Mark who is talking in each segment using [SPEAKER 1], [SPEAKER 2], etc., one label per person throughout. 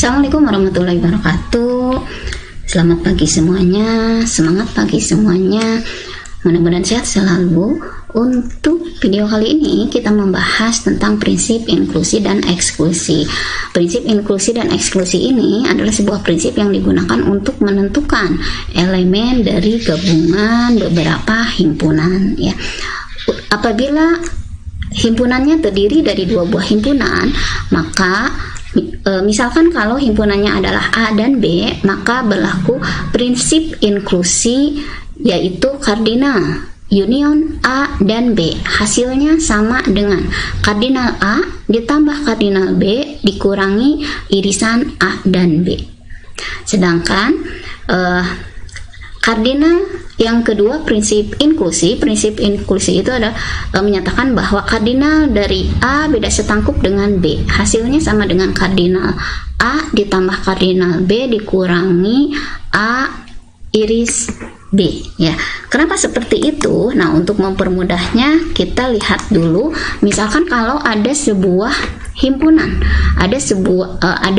[SPEAKER 1] Assalamualaikum warahmatullahi wabarakatuh. Selamat pagi semuanya, semangat pagi semuanya. Mudah-mudahan sehat selalu. Untuk video kali ini kita membahas tentang prinsip inklusi dan eksklusi. Prinsip inklusi dan eksklusi ini adalah sebuah prinsip yang digunakan untuk menentukan elemen dari gabungan beberapa himpunan, ya. Apabila himpunannya terdiri dari dua buah himpunan, maka misalkan kalau himpunannya adalah A dan B, maka berlaku prinsip inklusi, yaitu kardinal union A dan B hasilnya sama dengan kardinal A ditambah kardinal B dikurangi irisan A dan B. Sedangkan kardinal yang kedua, prinsip inklusi itu adalah menyatakan bahwa kardinal dari A beda setangkup dengan B hasilnya sama dengan kardinal A ditambah kardinal B dikurangi A iris B, ya. Kenapa seperti itu? Nah, untuk mempermudahnya kita lihat dulu, misalkan kalau ada sebuah himpunan, ada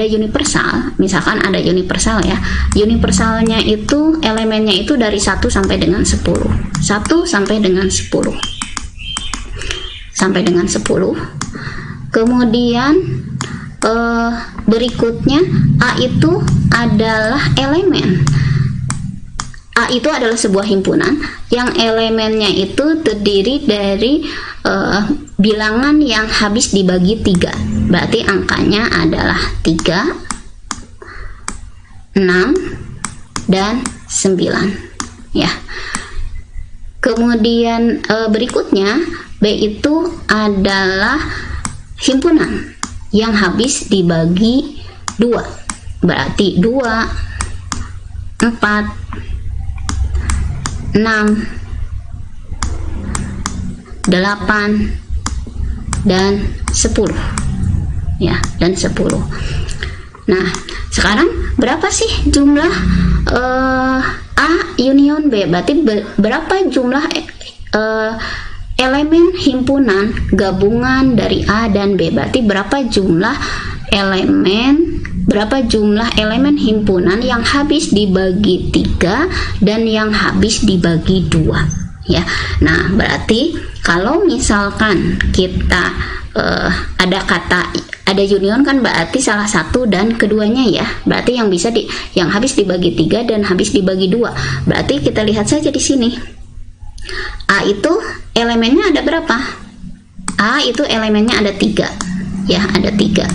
[SPEAKER 1] universal, misalkan ada universal, ya. Universalnya itu elemennya itu dari 1 sampai dengan 10. 1 sampai dengan 10. Sampai dengan 10. Kemudian berikutnya A itu adalah elemen. A itu adalah sebuah himpunan yang elemennya itu terdiri dari bilangan yang habis dibagi 3. Berarti angkanya adalah 3, 6, dan 9, ya. Kemudian berikutnya B itu adalah himpunan yang habis dibagi 2. Berarti 2, 4, 6, 8, dan 10, ya, dan 10. Nah, sekarang berapa sih jumlah A union B? Berarti berapa jumlah elemen himpunan gabungan dari A dan B? Berarti berapa jumlah elemen himpunan yang habis dibagi 3 dan yang habis dibagi 2, ya. Nah, berarti kalau misalkan kita ada union, kan berarti salah satu dan keduanya, ya. Berarti yang habis dibagi 3 dan habis dibagi 2. Berarti kita lihat saja di sini. A itu elemennya ada berapa? A itu elemennya ada 3, ya, ada 3.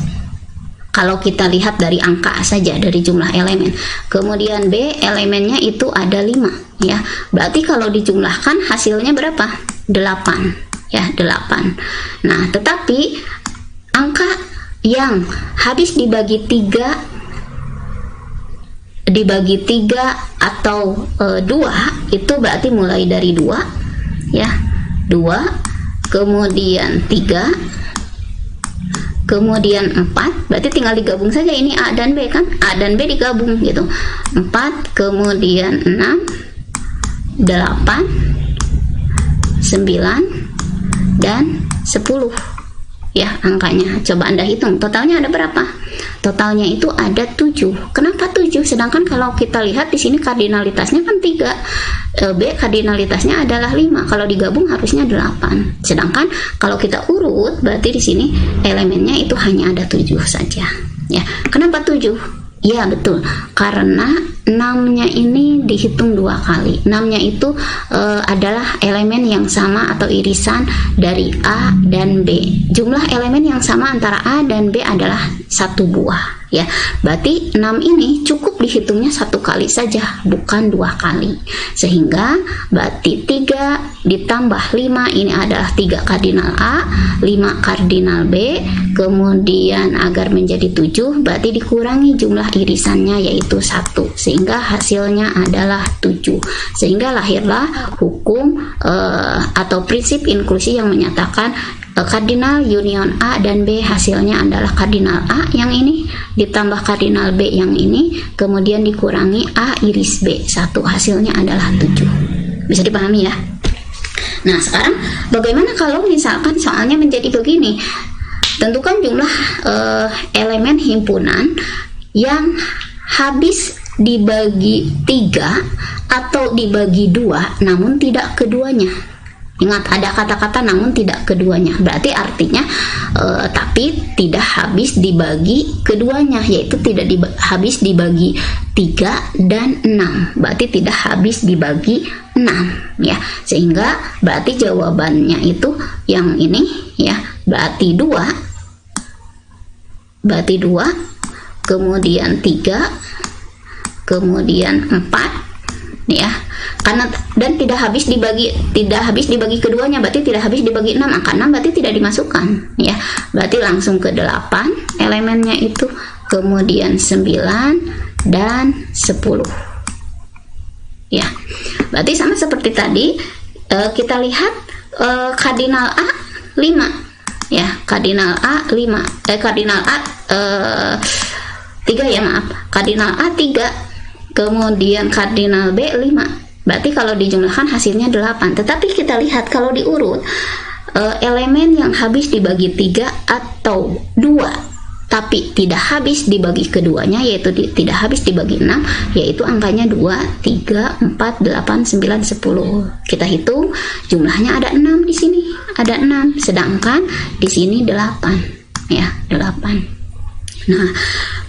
[SPEAKER 1] Kalau kita lihat dari angka saja, dari jumlah elemen. Kemudian B elemennya itu ada 5, ya. Berarti kalau dijumlahkan hasilnya berapa? 8, ya, 8. Nah, tetapi angka yang habis dibagi 3 atau 2 itu berarti mulai dari 2, ya. 2, kemudian 3, kemudian 4, berarti tinggal digabung saja ini A dan B, kan? A dan B digabung gitu. 4, kemudian 6, 8, 9, dan 10, ya, angkanya. Coba Anda hitung, totalnya ada berapa? Totalnya itu ada 7. Kenapa 7? Sedangkan kalau kita lihat di sini kardinalitasnya kan 3. B kardinalitasnya adalah 5. Kalau digabung harusnya 8. Sedangkan kalau kita urut, berarti di sini elemennya itu hanya ada 7 saja, ya. Kenapa 7? Ya, betul, karena 6-nya ini dihitung 2 kali. 6-nya itu adalah elemen yang sama atau irisan dari A dan B. Jumlah elemen yang sama antara A dan B adalah 1 buah, ya. Berarti 6 ini cukup dihitungnya 1 kali saja, bukan 2 kali. Sehingga berarti 3 ditambah 5 ini adalah 3 kardinal A, 5 kardinal B, kemudian agar menjadi 7 berarti dikurangi jumlah irisannya yaitu 1, sehingga hasilnya adalah 7. Sehingga lahirlah hukum atau prinsip inklusi yang menyatakan kardinal union A dan B hasilnya adalah kardinal A yang ini ditambah kardinal B yang ini, kemudian dikurangi A iris B 1, hasilnya adalah 7. Bisa dipahami, ya? Nah, sekarang bagaimana kalau misalkan soalnya menjadi begini? Tentukan jumlah elemen himpunan yang habis dibagi 3 atau dibagi 2 namun tidak keduanya. Ingat, ada kata-kata namun tidak keduanya, berarti artinya tapi tidak habis dibagi keduanya, yaitu tidak habis dibagi 3 dan 6, berarti tidak habis dibagi 6 ya. Sehingga berarti jawabannya itu yang ini ya, berarti 2, kemudian 3, kemudian 4 ya, karena dan tidak habis dibagi keduanya, berarti tidak habis dibagi 6, angka 6 berarti tidak dimasukkan ya, berarti langsung ke 8 elemennya itu, kemudian 9 dan 10 ya. Berarti sama seperti tadi, kita lihat kardinal A 5 ya, kardinal A 5 kardinal A 3 ya, maaf, kardinal A 3, kemudian kardinal B 5, berarti kalau dijumlahkan hasilnya 8. Tetapi kita lihat kalau diurut, elemen yang habis dibagi 3 atau 2 tapi tidak habis dibagi keduanya, yaitu tidak habis dibagi 6, yaitu angkanya 2, 3, 4, 8, 9, 10. Kita hitung jumlahnya ada 6 di sini, ada 6, sedangkan di sini 8 ya, 8. Nah,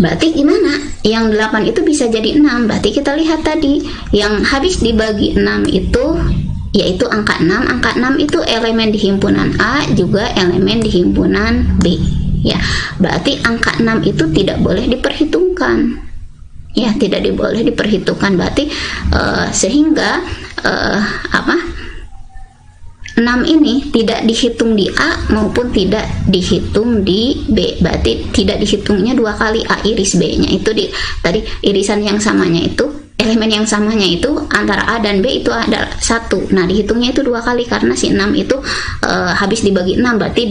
[SPEAKER 1] berarti gimana? Yang 8 itu bisa jadi 6. Berarti kita lihat tadi, yang habis dibagi 6 itu yaitu angka 6. Angka 6 itu elemen di himpunan A juga elemen di himpunan B. Ya, berarti angka 6 itu tidak boleh diperhitungkan. Ya, tidak boleh diperhitungkan. Berarti sehingga 6 ini tidak dihitung di A maupun tidak dihitung di B, berarti tidak dihitungnya 2 kali A iris B nya itu tadi irisan yang samanya itu, elemen yang samanya itu antara A dan B itu ada 1, nah dihitungnya itu 2 kali karena si 6 itu habis dibagi 6, berarti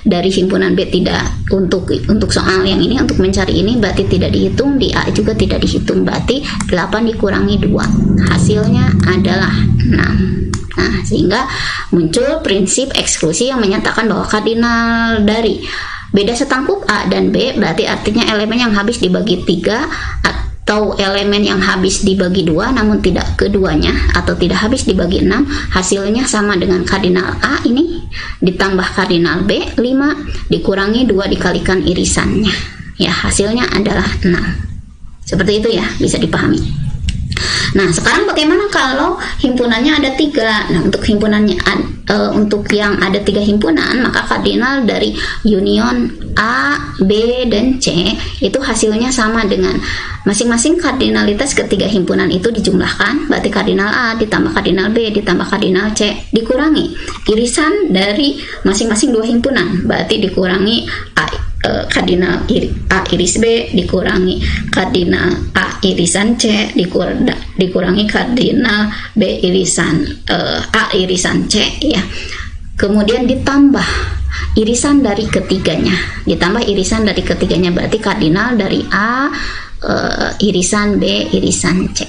[SPEAKER 1] dari himpunan B tidak, untuk soal yang ini, untuk mencari ini berarti tidak dihitung, di A juga tidak dihitung, berarti 8 dikurangi 2 hasilnya adalah 6. Nah, sehingga muncul prinsip eksklusi yang menyatakan bahwa kardinal dari beda setangkup A dan B berarti artinya elemen yang habis dibagi 3 atau elemen yang habis dibagi 2 namun tidak keduanya, atau tidak habis dibagi 6, hasilnya sama dengan kardinal A ini ditambah kardinal B 5 dikurangi 2 dikalikan irisannya ya, hasilnya adalah 6. Seperti itu ya, bisa dipahami. Nah, sekarang bagaimana kalau himpunannya ada 3? Nah, untuk himpunannya untuk yang ada 3 himpunan, maka kardinal dari union A, B, dan C itu hasilnya sama dengan masing-masing kardinalitas ketiga himpunan itu dijumlahkan, berarti kardinal A ditambah kardinal B ditambah kardinal C dikurangi irisan dari masing-masing 2 himpunan, berarti dikurangi kardinal A iris B dikurangi kardinal A irisan C dikurangi kardinal B irisan A irisan C ya, kemudian ditambah irisan dari ketiganya, berarti kardinal dari A irisan B irisan C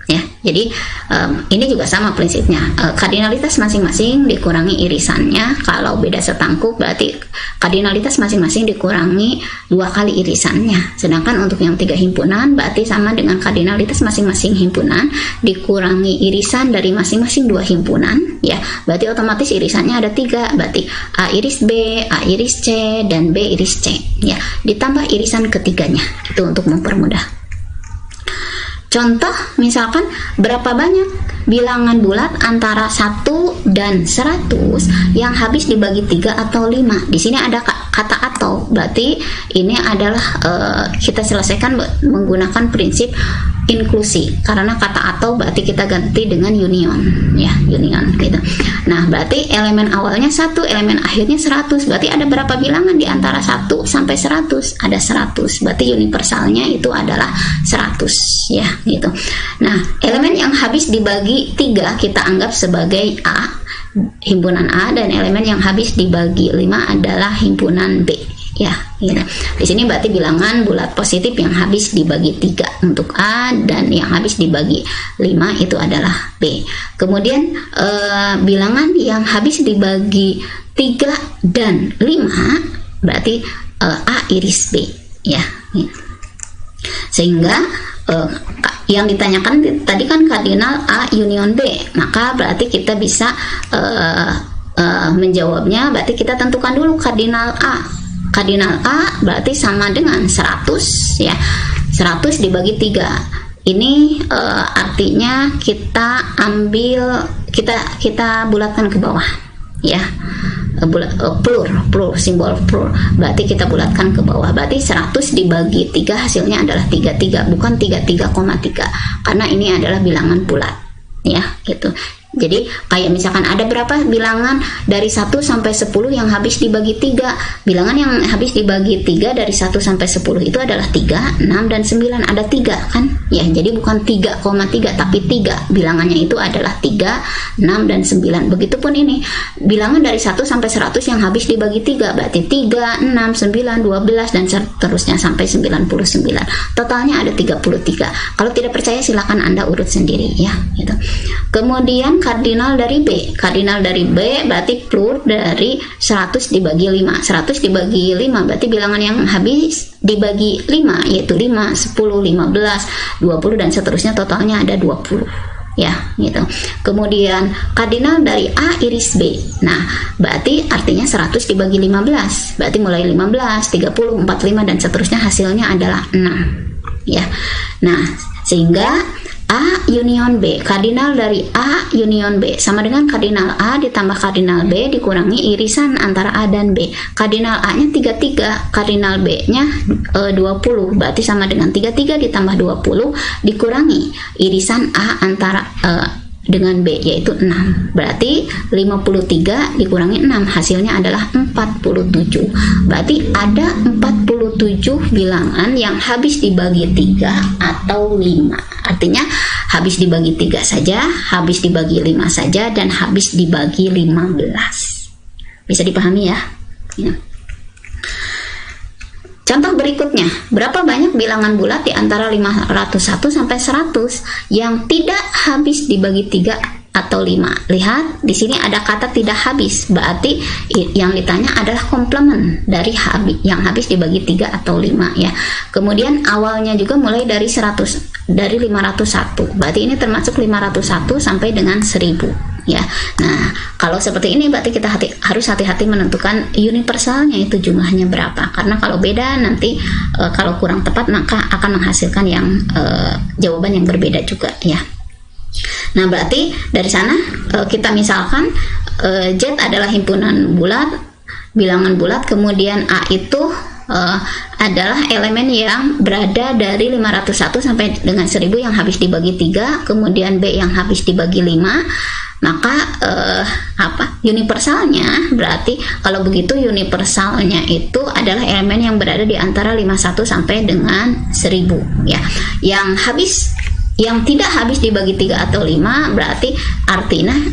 [SPEAKER 1] ya. Jadi ini juga sama prinsipnya, kardinalitas masing-masing dikurangi irisannya. Kalau beda setangkup berarti kardinalitas masing-masing dikurangi 2 kali irisannya, sedangkan untuk yang 3 himpunan berarti sama dengan kardinalitas masing-masing himpunan dikurangi irisan dari masing-masing 2 himpunan ya, berarti otomatis irisannya ada 3, berarti A iris B, A iris C, dan B iris C ya, ditambah irisan ketiganya, itu untuk mempermudah. Contoh, misalkan berapa banyak bilangan bulat antara 1 dan 100 yang habis dibagi 3 atau 5. Di sini ada kata atau, berarti ini adalah kita selesaikan menggunakan prinsip inklusi, karena kata atau berarti kita ganti dengan union ya, union gitu. Nah, berarti elemen awalnya 1, elemen akhirnya 100, berarti ada berapa bilangan di antara 1 sampai 100? Ada 100, berarti universalnya itu adalah 100 ya gitu. Nah, elemen yang habis dibagi 3 kita anggap sebagai A, himpunan A, dan elemen yang habis dibagi 5 adalah himpunan B ya gitu. Di sini berarti bilangan bulat positif yang habis dibagi 3 untuk A, dan yang habis dibagi 5 itu adalah B. Kemudian bilangan yang habis dibagi 3 dan 5 berarti A iris B ya gitu. Sehingga yang ditanyakan tadi kan kardinal A union B, maka berarti kita bisa menjawabnya, berarti kita tentukan dulu kardinal A. Kardinal A berarti sama dengan 100 ya. 100 dibagi 3. Ini artinya kita ambil, kita bulatkan ke bawah ya. Plur, simbol plur, berarti kita bulatkan ke bawah, berarti 100 dibagi 3 hasilnya adalah 33, bukan 33,3, karena ini adalah bilangan bulat ya gitu. Jadi kayak misalkan ada berapa bilangan dari 1 sampai 10 yang habis dibagi 3. Bilangan yang habis dibagi 3 dari 1 sampai 10 itu adalah 3, 6, dan 9. Ada 3 kan? Ya, jadi bukan 3,3 tapi 3. Bilangannya itu adalah 3, 6, dan 9. Begitupun ini. Bilangan dari 1 sampai 100 yang habis dibagi 3 berarti 3, 6, 9, 12 dan seterusnya sampai 99. Totalnya ada 33. Kalau tidak percaya silakan Anda urut sendiri ya, gitu. Kemudian kardinal dari B. Kardinal dari B berarti plur dari 100 dibagi 5. 100 dibagi 5 berarti bilangan yang habis dibagi 5 yaitu 5, 10, 15, 20 dan seterusnya, totalnya ada 20 ya gitu. Kemudian kardinal dari A iris B. Nah, berarti artinya 100 dibagi 15. Berarti mulai 15, 30, 45 dan seterusnya hasilnya adalah 6 ya. Nah, sehingga A union B, kardinal dari A union B sama dengan kardinal A ditambah kardinal B dikurangi irisan antara A dan B. Kardinal A-nya 33, kardinal B-nya 20, berarti sama dengan 33 ditambah 20 dikurangi irisan A antara dengan B yaitu 6. Berarti 53 dikurangi 6 hasilnya adalah 47. Berarti ada 47 bilangan yang habis dibagi 3 atau 5. Artinya habis dibagi 3 saja, habis dibagi 5 saja, dan habis dibagi 15. Bisa dipahami ya? Ya. Contoh berikutnya, berapa banyak bilangan bulat di antara 501 sampai 100 yang tidak habis dibagi 3 atau 5? Lihat, di sini ada kata tidak habis, berarti yang ditanya adalah komplement dari yang habis dibagi 3 atau 5 ya. Kemudian awalnya juga mulai dari 100, dari 501. Berarti ini termasuk 501 sampai dengan 1000. Ya, nah kalau seperti ini berarti kita harus hati-hati menentukan universalnya itu jumlahnya berapa, karena kalau beda nanti kalau kurang tepat maka akan menghasilkan yang jawaban yang berbeda juga ya. Nah berarti dari sana kita misalkan Z adalah himpunan bulat, bilangan bulat, kemudian A itu adalah elemen yang berada dari 501 sampai dengan 1000 yang habis dibagi 3, kemudian B yang habis dibagi 5. Maka universalnya berarti kalau begitu universalnya itu adalah elemen yang berada di antara 51 sampai dengan 1000 ya. Yang tidak habis dibagi 3 atau 5 berarti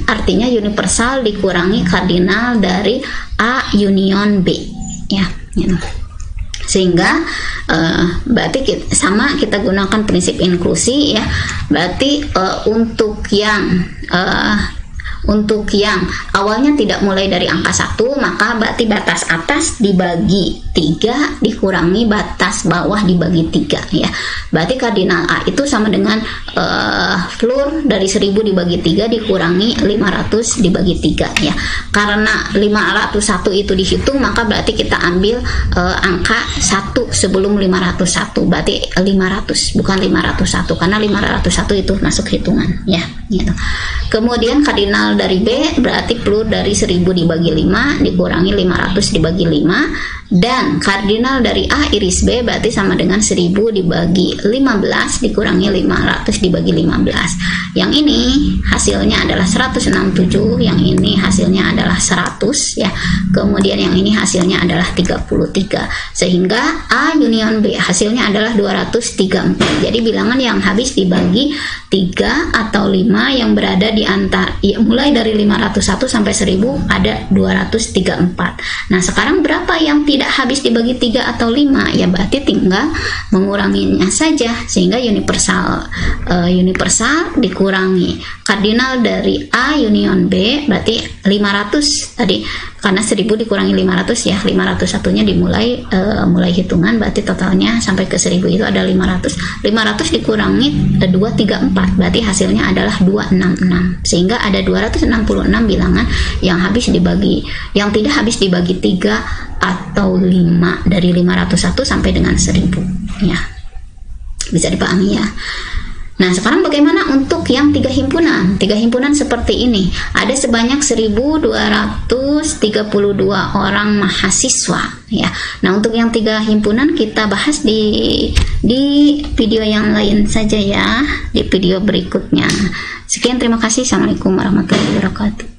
[SPEAKER 1] artinya universal dikurangi kardinal dari A union B ya, gitu. Sehingga berarti kita gunakan prinsip inklusi ya. Berarti untuk yang awalnya tidak mulai dari angka 1, maka berarti batas atas dibagi 3 dikurangi batas bawah dibagi 3 ya. Berarti kardinal A itu sama dengan plur dari 1000 dibagi 3 dikurangi 500 dibagi 3 ya. Karena 501 itu dihitung, maka berarti kita ambil angka 1 sebelum 501, berarti 500 bukan 501 karena 501 itu masuk hitungan ya gitu. Kemudian kardinal dari B berarti plur dari 1000 dibagi 5 dikurangi 500 dibagi 5, dan kardinal dari A iris B berarti sama dengan 1000 dibagi 15 dikurangi 500 dibagi 15. Yang ini hasilnya adalah 167, yang ini hasilnya adalah 100 ya. Kemudian yang ini hasilnya adalah 33. Sehingga A union B hasilnya adalah 234. Jadi bilangan yang habis dibagi 3 atau 5 yang berada di antara mulai dari 501 sampai 1000 ada 234. Nah, sekarang berapa yang tidak habis dibagi 3 atau 5? Ya berarti tinggal menguranginya saja, sehingga universal dikurangi kardinal dari A union B berarti 500 tadi karena 1000 dikurangi 500 ya, 501-nya dimulai mulai hitungan, berarti totalnya sampai ke 1000 itu ada 500 dikurangi 234, berarti hasilnya adalah 266, sehingga ada 266 bilangan yang tidak habis dibagi 3 atau 5 dari 501 sampai dengan 1000 ya. Bisa dipahami ya. Nah, sekarang bagaimana untuk yang 3 himpunan? 3 himpunan seperti ini. Ada sebanyak 1232 orang mahasiswa ya. Nah, untuk yang 3 himpunan kita bahas di video yang lain saja ya, di video berikutnya. Sekian, terima kasih. Assalamualaikum warahmatullahi wabarakatuh.